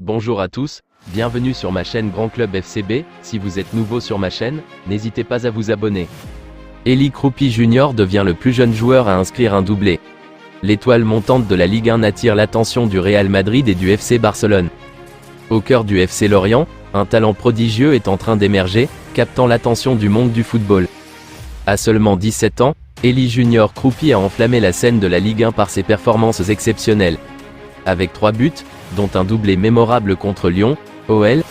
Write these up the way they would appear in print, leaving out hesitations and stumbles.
Bonjour à tous, bienvenue sur ma chaîne Grand Club FCB. Si vous êtes nouveau sur ma chaîne, n'hésitez pas à vous abonner. Eli Kroupi Jr. devient le plus jeune joueur à inscrire un doublé. L'étoile montante de la Ligue 1 attire l'attention du Real Madrid et du FC Barcelone. Au cœur du FC Lorient, un talent prodigieux est en train d'émerger, captant l'attention du monde du football. À seulement 17 ans, Eli Jr. Kroupi a enflammé la scène de la Ligue 1 par ses performances exceptionnelles. Avec 3 buts, dont un doublé mémorable contre Lyon, OL,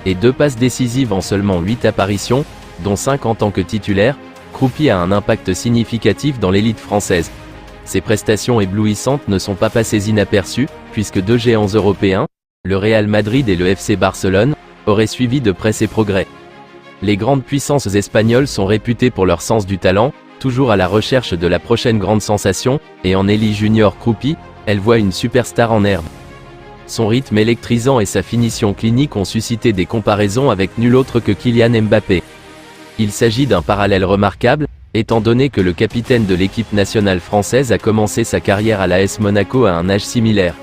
et 2 passes décisives en seulement 8 apparitions, dont 5 en tant que titulaire, Kroupi a un impact significatif dans l'élite française. Ses prestations éblouissantes ne sont pas passées inaperçues, puisque 2 géants européens, le Real Madrid et le FC Barcelone, auraient suivi de près ses progrès. Les grandes puissances espagnoles sont réputées pour leur sens du talent, toujours à la recherche de la prochaine grande sensation, et en Eli Jr. Kroupi, elle voit une superstar en herbe. Son rythme électrisant et sa finition clinique ont suscité des comparaisons avec nul autre que Kylian Mbappé. Il s'agit d'un parallèle remarquable, étant donné que le capitaine de l'équipe nationale française a commencé sa carrière à l'AS Monaco à un âge similaire.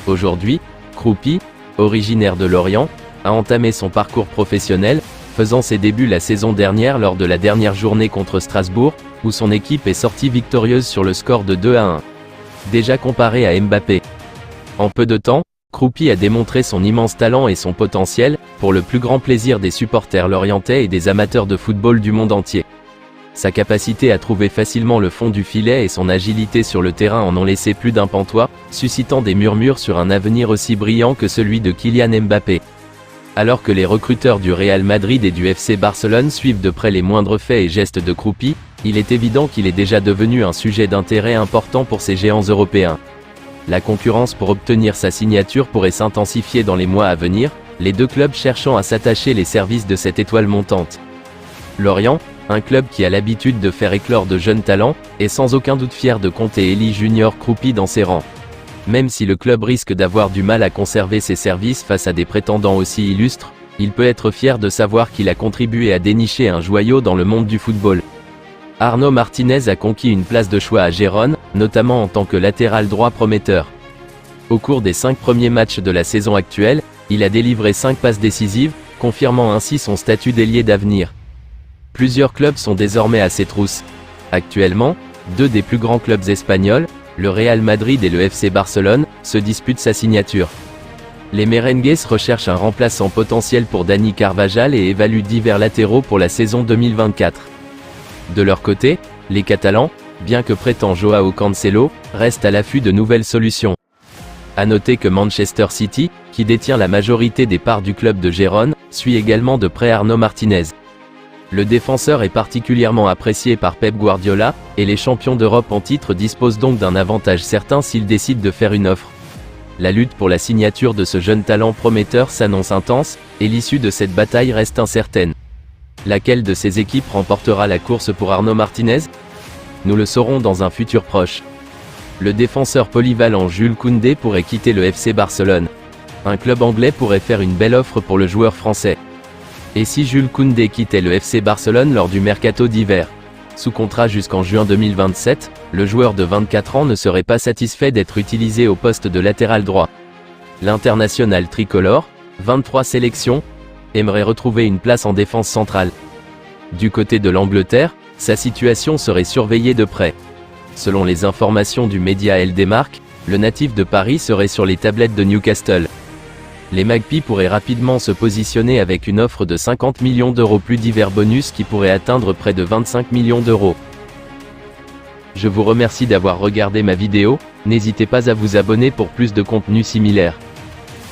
Aujourd'hui, Kroupi, originaire de Lorient, a entamé son parcours professionnel, faisant ses débuts la saison dernière lors de la dernière journée contre Strasbourg, où son équipe est sortie victorieuse sur le score de 2-1. Déjà comparé à Mbappé. En peu de temps, Kroupi a démontré son immense talent et son potentiel, pour le plus grand plaisir des supporters lorientais et des amateurs de football du monde entier. Sa capacité à trouver facilement le fond du filet et son agilité sur le terrain en ont laissé plus d'un pantois, suscitant des murmures sur un avenir aussi brillant que celui de Kylian Mbappé. Alors que les recruteurs du Real Madrid et du FC Barcelone suivent de près les moindres faits et gestes de Kroupi, il est évident qu'il est déjà devenu un sujet d'intérêt important pour ces géants européens. La concurrence pour obtenir sa signature pourrait s'intensifier dans les mois à venir, les deux clubs cherchant à s'attacher les services de cette étoile montante. Lorient, un club qui a l'habitude de faire éclore de jeunes talents, est sans aucun doute fier de compter Eli Jr. Kroupi dans ses rangs. Même si le club risque d'avoir du mal à conserver ses services face à des prétendants aussi illustres, il peut être fier de savoir qu'il a contribué à dénicher un joyau dans le monde du football. Arnaud Martinez a conquis une place de choix à Gérone, notamment en tant que latéral droit prometteur. Au cours des 5 premiers matchs de la saison actuelle, il a délivré 5 passes décisives, confirmant ainsi son statut d'ailier d'avenir. Plusieurs clubs sont désormais à ses trousses. Actuellement, 2 des plus grands clubs espagnols, le Real Madrid et le FC Barcelone, se disputent sa signature. Les merengues recherchent un remplaçant potentiel pour Dani Carvajal et évaluent divers latéraux pour la saison 2024. De leur côté, les Catalans, bien que prêtant Joao Cancelo, restent à l'affût de nouvelles solutions. À noter que Manchester City, qui détient la majorité des parts du club de Gérone, suit également de près Arnaud Martinez. Le défenseur est particulièrement apprécié par Pep Guardiola, et les champions d'Europe en titre disposent donc d'un avantage certain s'ils décident de faire une offre. La lutte pour la signature de ce jeune talent prometteur s'annonce intense, et l'issue de cette bataille reste incertaine. Laquelle de ces équipes remportera la course pour Arnaud Martinez? Nous le saurons dans un futur proche. Le défenseur polyvalent Jules Koundé pourrait quitter le FC Barcelone. Un club anglais pourrait faire une belle offre pour le joueur français. Et si Jules Koundé quittait le FC Barcelone lors du mercato d'hiver? Sous contrat jusqu'en juin 2027, le joueur de 24 ans ne serait pas satisfait d'être utilisé au poste de latéral droit. L'international tricolore, 23 sélections, aimerait retrouver une place en défense centrale. Du côté de l'Angleterre, sa situation serait surveillée de près. Selon les informations du média LDmark, le natif de Paris serait sur les tablettes de Newcastle. Les Magpies pourraient rapidement se positionner avec une offre de 50 millions d'euros plus divers bonus qui pourraient atteindre près de 25 millions d'euros. Je vous remercie d'avoir regardé ma vidéo, n'hésitez pas à vous abonner pour plus de contenu similaire.